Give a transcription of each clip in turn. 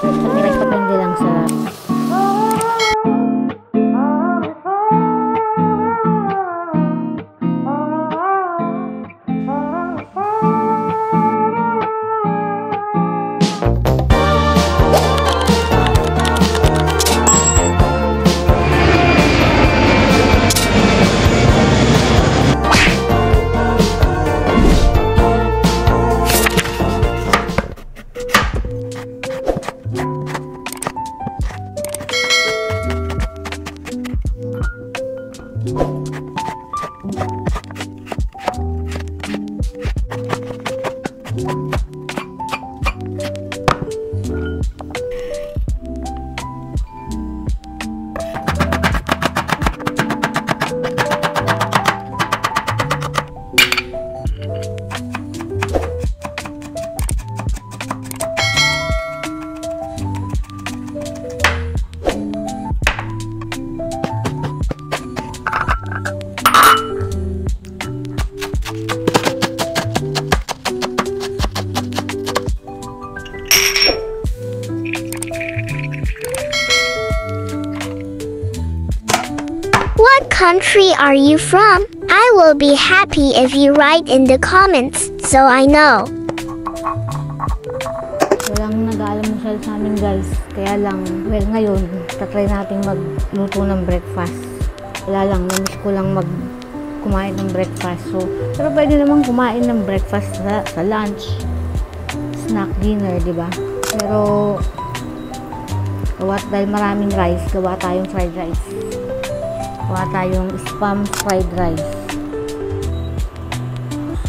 Pati rice depende lang sa What country are you from? I will be happy if you write in the comments so I know. walang nag-aalmusal sa amin guys. Kaya lang, well ngayon, tatry natin magluto ng breakfast. Wala lang, namiss ko lang kumain ng breakfast. So, pero pwede naman kumain ng breakfast sa lunch, snack, dinner, di ba? Pero, dahil maraming rice, gawa tayong fried rice. Gawa tayong spam fried rice.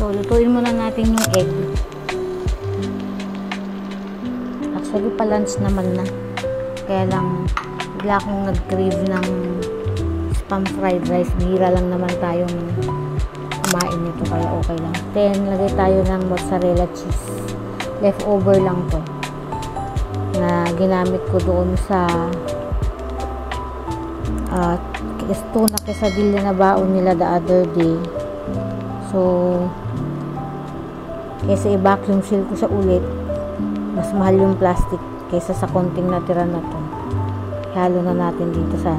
So, lutuin muna natin yung egg. Actually, pa-lunch naman na. Kaya lang, bigla akong nag-crave ng spam fried rice. Bihira lang naman tayong kumain nito, kaya okay lang. Then, lagay tayo ng mozzarella cheese. Leftover lang to na ginamit ko doon sa tuna quesadilla na baon nila the other day. So, kaysa i-vacuum seal ko sa ulit, mas mahal yung plastic kaysa sa konting natira na to. Halo na natin dito sa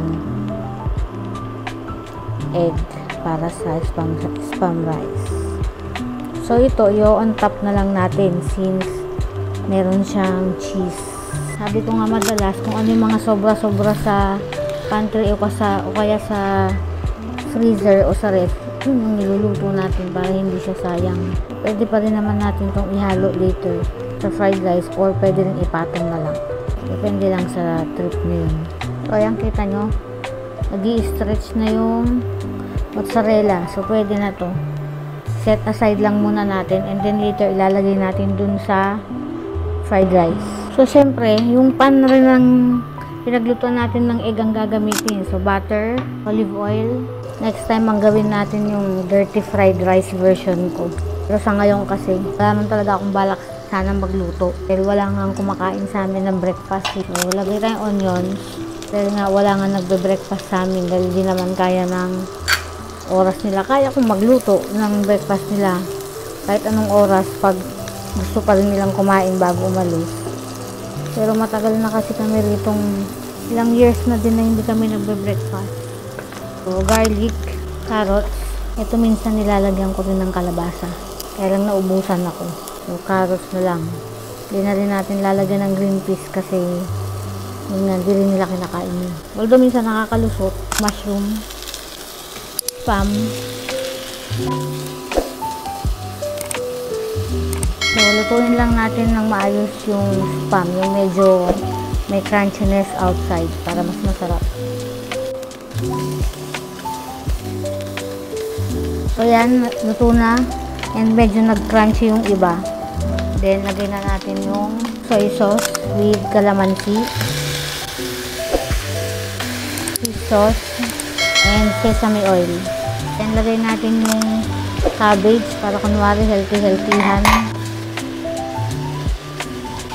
egg para sa spam rice. So, ito, on top na lang natin since meron siyang cheese. Sabi ko nga madalas, kung ano yung mga sobra-sobra sa pantry o kaya sa freezer o sa ref, yung niluluto natin para hindi siya sayang. Pwede pa rin naman natin itong ihalo later sa fried rice or pwede rin ipatong na lang. Depende lang sa trip nyo yun. So, ayan, kita nyo, nag-i-stretch na yung mozzarella. So, pwede na to. Set aside lang muna natin and then later ilalagay natin dun sa fried rice. So, syempre, yung pan rin ng pinaglutuan natin ng egg ang gagamitin. So, butter, olive oil. Next time, ang gawin natin yung dirty fried rice version ko. Pero sa ngayon kasi, wala man talaga akong balak sana magluto. Pero wala nga kumakain sa amin ng breakfast. So, lagay tayong onions. Pero nga, wala nga nagbe-breakfast sa amin dahil di naman kaya ng oras nila. Kaya kong magluto ng breakfast nila kahit anong oras pag gusto pa rin nilang kumain bago umalis. Pero matagal na kasi kami ritong ilang years na din na hindi kami nagbe-breakfast. So, garlic, carrots. Ito minsan nilalagyan ko rin ng kalabasa. Kaya lang naubusan ako. So, carrots na lang. Hindi na rin natin lalagyan ng green peas kasi yun nga, hindi rin nila kinakain. Although minsan nakakalusot. Mushroom, spam. So, lutuin lang natin ng maayos yung spam, yung medyo may crunchiness outside para mas masarap. So, yan, luto na and medyo nag-crunchy yung iba. Then, lagay na natin yung soy sauce with calamansi, fish sauce, and sesame oil. Then, lagay natin yung cabbage para kunwari healthy-healthyhan.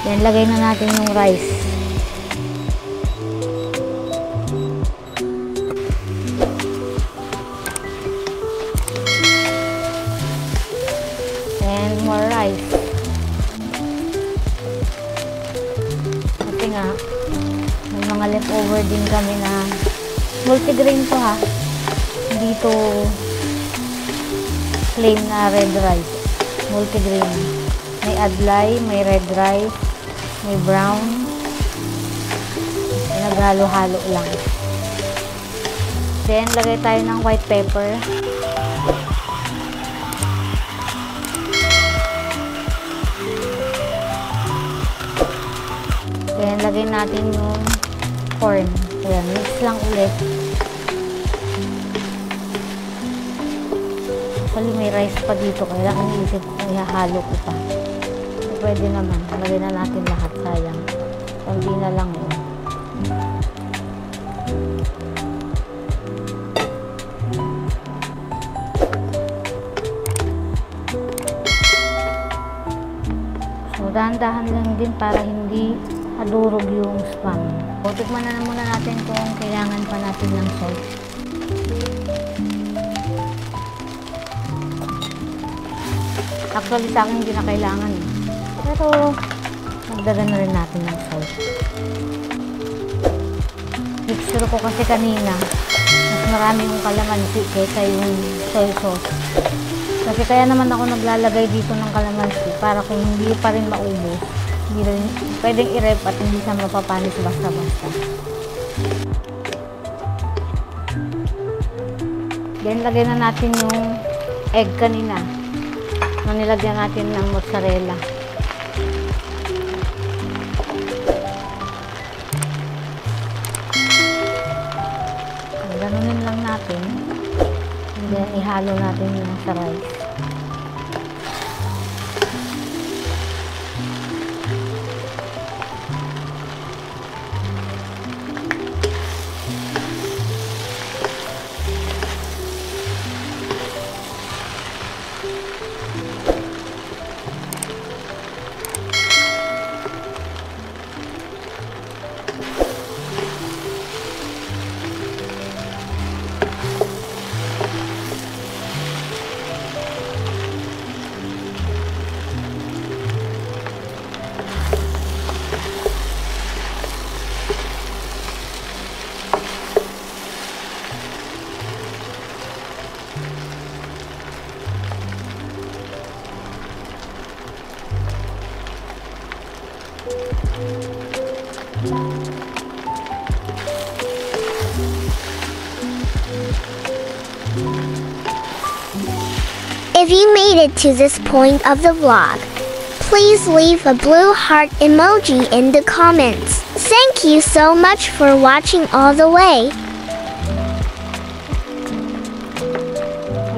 Then, lagay na natin yung rice. And more rice. nga, may mga leftover din kami na multigrain to ha. Hindi to plain na red rice. Multigrain. May adlay, may red rice, may brown. Naghalo-halo lang. Then, lagay tayo ng white pepper. Then, lagay natin yung corn. Ayan, mix lang ulit. Actually, may rice pa dito. Kaya iniisip ko, ihahalo ko pa. Pwede naman. Lagay na natin lahat. Sayang. Kunti na lang yun. So, dahan-dahan lang din para hindi adurog yung spam. So, tikman na muna natin kung kailangan pa natin ng salt. Actually, sa akin hindi na kailangan. Pero, magdagan na rin natin ng salt. Mixture ko kasi kanina, mas marami yung kalamansi kaysa yung soy sauce. Kasi kaya naman ako naglalagay dito ng kalamansi para kung hindi pa rin maubos, hindi rin, pwedeng i-rep at hindi siya mapapanis basta-basta. Then, lagay na natin yung egg kanina na nilagyan natin ng mozzarella. Ganunin lang natin. And then, ihalo natin yung sa rice. If you made it to this point of the vlog, please leave a blue heart emoji in the comments. Thank you so much for watching all the way.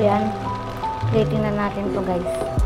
Ayan. Plating na natin to guys.